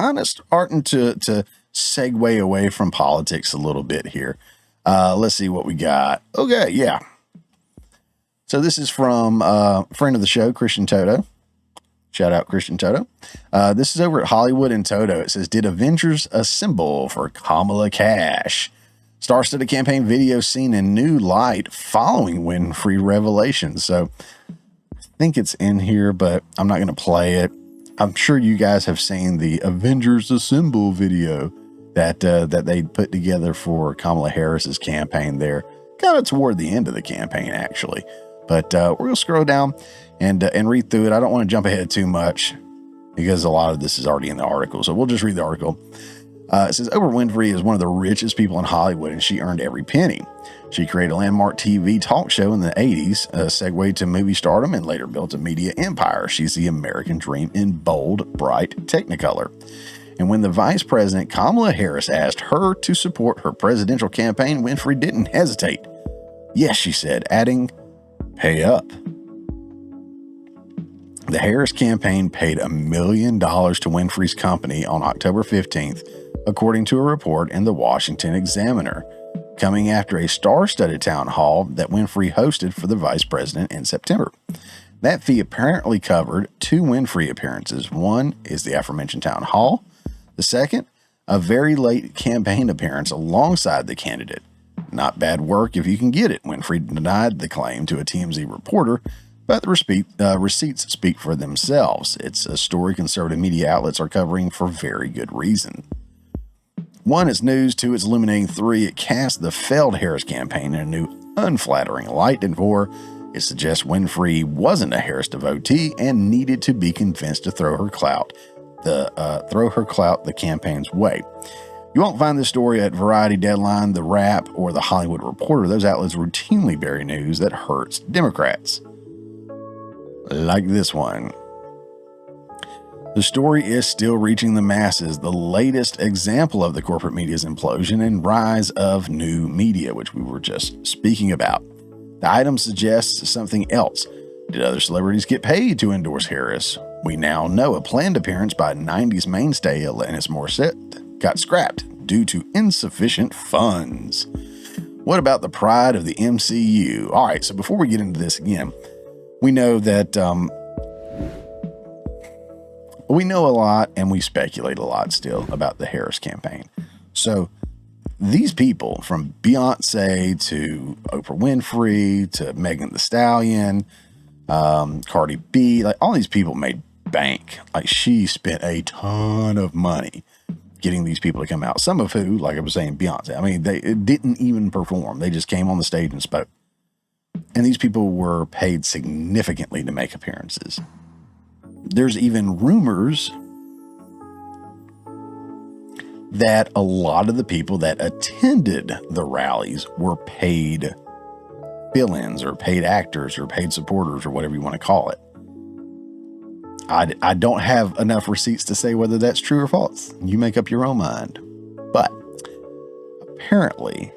kind of starting to segue away from politics a little bit here. Let's see what we got. Okay, yeah. So this is from a friend of the show, Christian Toto. Shout out Christian Toto. This is over at Hollywood and Toto. It says, did Avengers assemble for Kamala Cash? Star-studded campaign video seen in new light following Winfrey revelations. So I think it's in here, but I'm not going to play it. I'm sure you guys have seen the Avengers Assemble video that they put together for Kamala Harris's campaign there, kind of toward the end of the campaign, actually. But we're going to scroll down and read through it. I don't want to jump ahead too much because a lot of this is already in the article. So we'll just read the article. It says, Oprah Winfrey is one of the richest people in Hollywood, and she earned every penny. She created a landmark TV talk show in the 80s, segued to movie stardom, and later built a media empire. She's the American dream in bold, bright Technicolor. And when the vice president, Kamala Harris, asked her to support her presidential campaign, Winfrey didn't hesitate. Yes, she said, adding, pay up. The Harris campaign paid $1 million to Winfrey's company on October 15th, according to a report in the Washington Examiner, coming after a star-studded town hall that Winfrey hosted for the vice president in September. That fee apparently covered 2 Winfrey appearances. One is the aforementioned town hall. The second, a very late campaign appearance alongside the candidate. Not bad work if you can get it. Winfrey denied the claim to a TMZ reporter, but the receipts speak for themselves. It's a story conservative media outlets are covering for very good reason. 1, it's news. 2, it's illuminating. 3, it casts the failed Harris campaign in a new, unflattering light. And 4, it suggests Winfrey wasn't a Harris devotee and needed to be convinced to throw her clout the campaign's way. You won't find this story at Variety, Deadline, The Wrap, or The Hollywood Reporter. Those outlets routinely bury news that hurts Democrats. Like this one. The story is still reaching the masses, the latest example of the corporate media's implosion and rise of new media, which we were just speaking about. The item suggests something else. Did other celebrities get paid to endorse Harris? We now know a planned appearance by 90s mainstay Alanis Morissette got scrapped due to insufficient funds. What about the pride of the MCU? All right, so before we get into this again, we know that we know a lot and we speculate a lot still about the Harris campaign. So these people, from Beyonce to Oprah Winfrey to Megan Thee Stallion, Cardi B, like all these people made bank. Like she spent a ton of money getting these people to come out. Some of who, like I was saying, Beyonce. I mean, they didn't even perform. They just came on the stage and spoke. And these people were paid significantly to make appearances. There's even rumors that a lot of the people that attended the rallies were paid fill-ins or paid actors or paid supporters or whatever you want to call it. I don't have enough receipts to say whether that's true or false. You make up your own mind. But apparently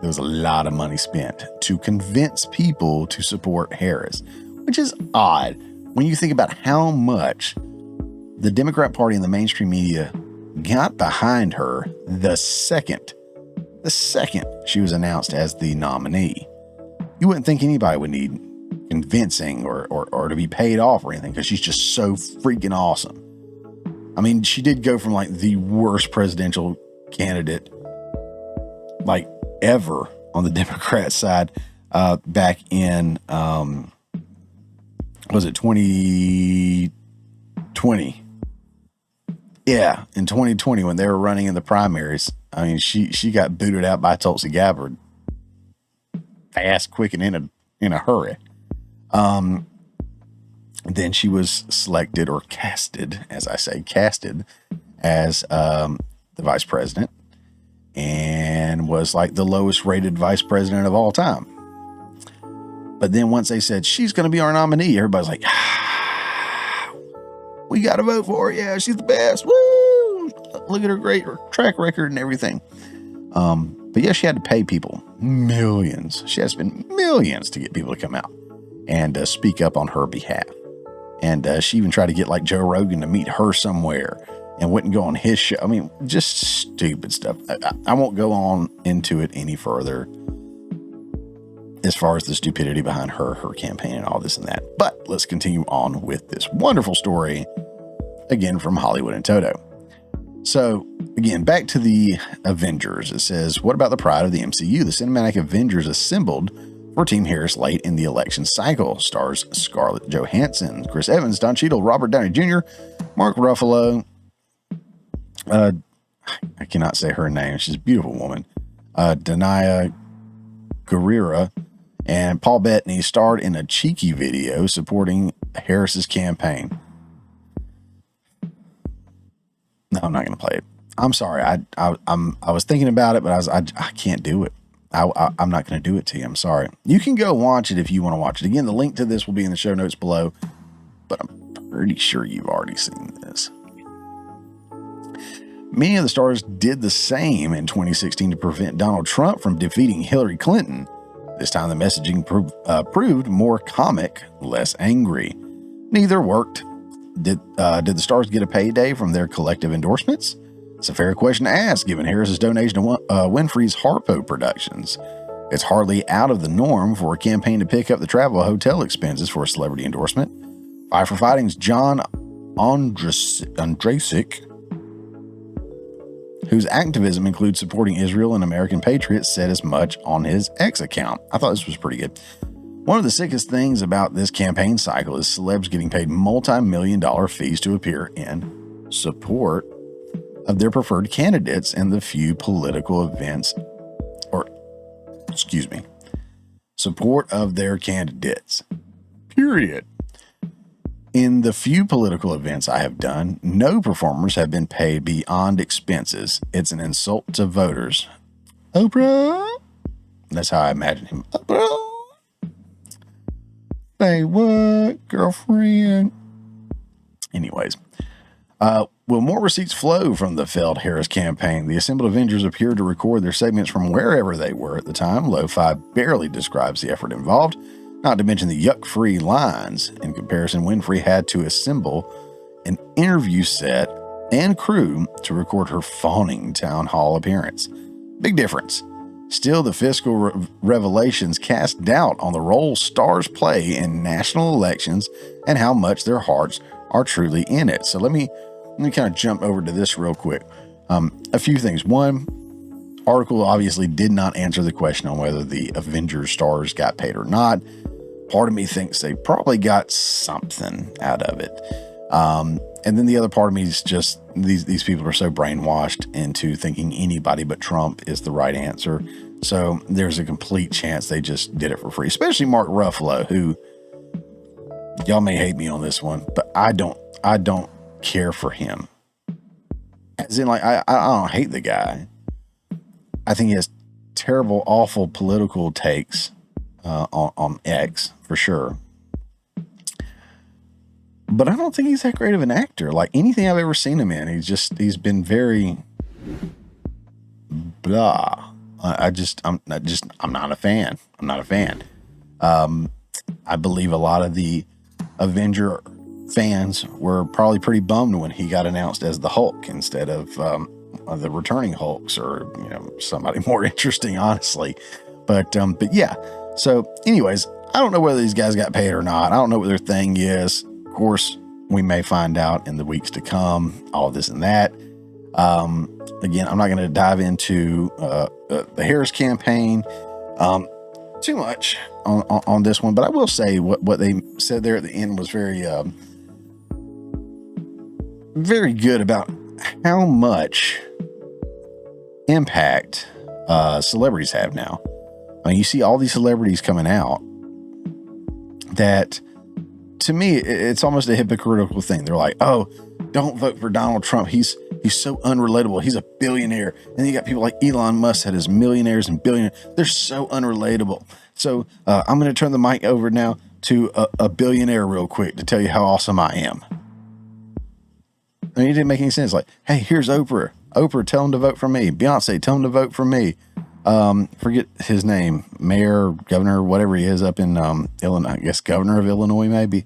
there was a lot of money spent to convince people to support Harris, which is odd when you think about how much the Democrat Party and the mainstream media got behind her the second she was announced as the nominee. You wouldn't think anybody would need convincing or to be paid off or anything because she's just so freaking awesome. I mean, she did go from like the worst presidential candidate like ever on the Democrat side back in was it 2020? Yeah, in 2020 when they were running in the primaries. I mean, she got booted out by Tulsi Gabbard fast, quick, and in a hurry. Then she was selected or casted, as I say, casted as the vice president, and was like the lowest rated vice president of all time. But then once they said she's going to be our nominee, everybody's like, we got to vote for her. Yeah, she's the best. Woo! Look at her great track record and everything. But yeah, she had to pay people millions. She had to spend millions to get people to come out and speak up on her behalf. And she even tried to get like Joe Rogan to meet her somewhere and wouldn't go on his show. I mean, just stupid stuff. I won't go on into it any further as far as the stupidity behind her campaign and all this and that. But let's continue on with this wonderful story, again, from Hollywood and Toto. So, again, back to the Avengers. It says, what about the pride of the MCU? The cinematic Avengers assembled for Team Harris late in the election cycle. Stars Scarlett Johansson, Chris Evans, Don Cheadle, Robert Downey Jr., Mark Ruffalo. I cannot say her name. She's a beautiful woman. Danai Gurira and Paul Bettany starred in a cheeky video supporting Harris's campaign. No, I'm not going to play it. I'm sorry. I was thinking about it, but I can't do it. I'm not going to do it to you. I'm sorry. You can go watch it if you want to watch it. Again, the link to this will be in the show notes below, but I'm pretty sure you've already seen this. Many of the stars did the same in 2016 to prevent Donald Trump from defeating Hillary Clinton. This time the messaging proved more comic, less angry. Neither worked. Did the stars get a payday from their collective endorsements? It's a fair question to ask, given Harris's donation to Winfrey's Harpo Productions. It's hardly out of the norm for a campaign to pick up the travel hotel expenses for a celebrity endorsement. Five for Fighting's John Ondrasik, whose activism includes supporting Israel and American patriots, said as much on his X account. I thought this was pretty good. One of the sickest things about this campaign cycle is celebs getting paid multi-million-dollar fees to appear in support of their preferred candidates and the few political events, support of their candidates, period. In the few political events I have done, no performers have been paid beyond expenses. It's an insult to voters. Oprah? That's how I imagine him. Oprah? Say what, girlfriend? Anyways, will more receipts flow from the failed Harris campaign? The assembled Avengers appeared to record their segments from wherever they were at the time. Lo-fi barely describes the effort involved, not to mention the yuck-free lines. In comparison, Winfrey had to assemble an interview set and crew to record her fawning town hall appearance. Big difference. Still, the fiscal revelations cast doubt on the role stars play in national elections and how much their hearts are truly in it. So let me kind of jump over to this real quick. A few things. One, article obviously did not answer the question on whether the Avengers stars got paid or not. Part of me thinks they probably got something out of it. And then the other part of me is just these people are so brainwashed into thinking anybody but Trump is the right answer. So there's a complete chance they just did it for free, especially Mark Ruffalo, who y'all may hate me on this one, but I don't care for him. As in, like, I don't hate the guy. I think he has terrible, awful political takes on X for sure. But I don't think he's that great of an actor. Like anything I've ever seen him in, he's been very blah. I'm not a fan. I'm not a fan. I believe a lot of the Avenger fans were probably pretty bummed when he got announced as the Hulk instead of the returning Hulks, or somebody more interesting, honestly. But yeah. So, anyways, I don't know whether these guys got paid or not. I don't know what their thing is. Of course, we may find out in the weeks to come, all this and that. Again, I'm not going to dive into the Harris campaign too much on this one, but I will say what they said there at the end was very, very good about how much impact celebrities have now. I mean, you see all these celebrities coming out that, to me, it's almost a hypocritical thing. They're like, oh, don't vote for Donald Trump. He's so unrelatable. He's a billionaire. And then you got people like Elon Musk that is millionaires and billionaires. They're so unrelatable. So I'm going to turn the mic over now to a billionaire real quick to tell you how awesome I am. I mean, it didn't make any sense. Like, hey, here's Oprah. Oprah, tell him to vote for me. Beyonce, tell him to vote for me. Forget his name, mayor, governor, whatever he is up in Illinois. I guess governor of Illinois, maybe.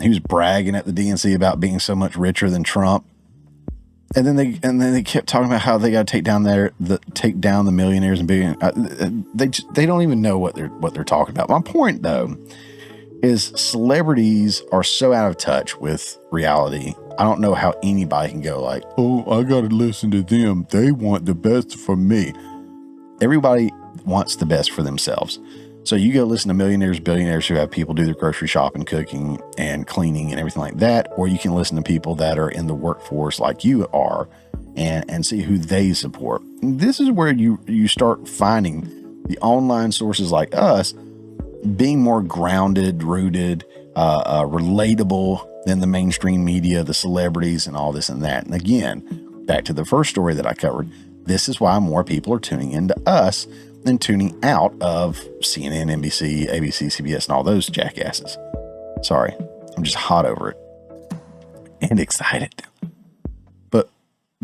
He was bragging at the DNC about being so much richer than Trump. And then they kept talking about how they got to take down the millionaires and billionaires. They don't even know what they're talking about. My point though is celebrities are so out of touch with reality. I don't know how anybody can go like, oh, I got to listen to them. They want the best for me. Everybody wants the best for themselves. So you go listen to millionaires, billionaires who have people do their grocery shopping, cooking and cleaning and everything like that. Or you can listen to people that are in the workforce like you are and see who they support. This is where you start finding the online sources like us being more grounded, rooted, relatable than the mainstream media, the celebrities and all this and that. And again, back to the first story that I covered, this is why more people are tuning into us than tuning out of CNN, NBC, ABC, CBS, and all those jackasses. Sorry, I'm just hot over it and excited. But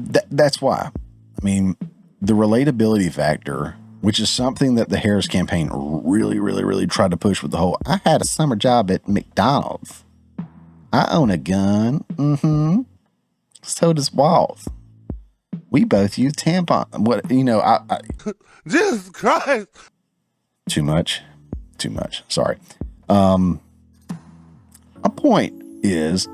that's why. I mean, the relatability factor, which is something that the Harris campaign really tried to push with the whole, I had a summer job at McDonald's. I own a gun. So does Walz. We both use tampon. I Jesus Christ. Too much. Sorry. My point is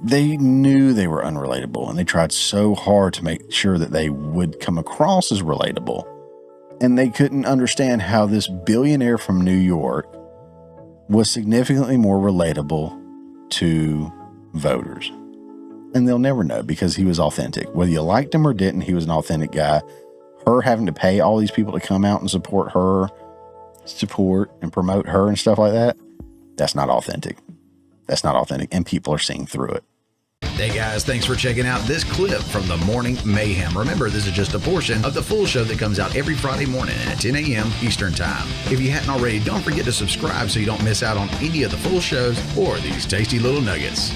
they knew they were unrelatable and they tried so hard to make sure that they would come across as relatable. And they couldn't understand how this billionaire from New York was significantly more relatable to voters. And they'll never know because he was authentic. Whether you liked him or didn't, he was an authentic guy. Her having to pay all these people to come out and support and promote her and stuff like that, that's not authentic. And people are seeing through it. Hey guys, thanks for checking out this clip from the Morning Mayhem. Remember, this is just a portion of the full show that comes out every Friday morning at 10 a.m. Eastern Time. If you hadn't already, don't forget to subscribe so you don't miss out on any of the full shows or these tasty little nuggets.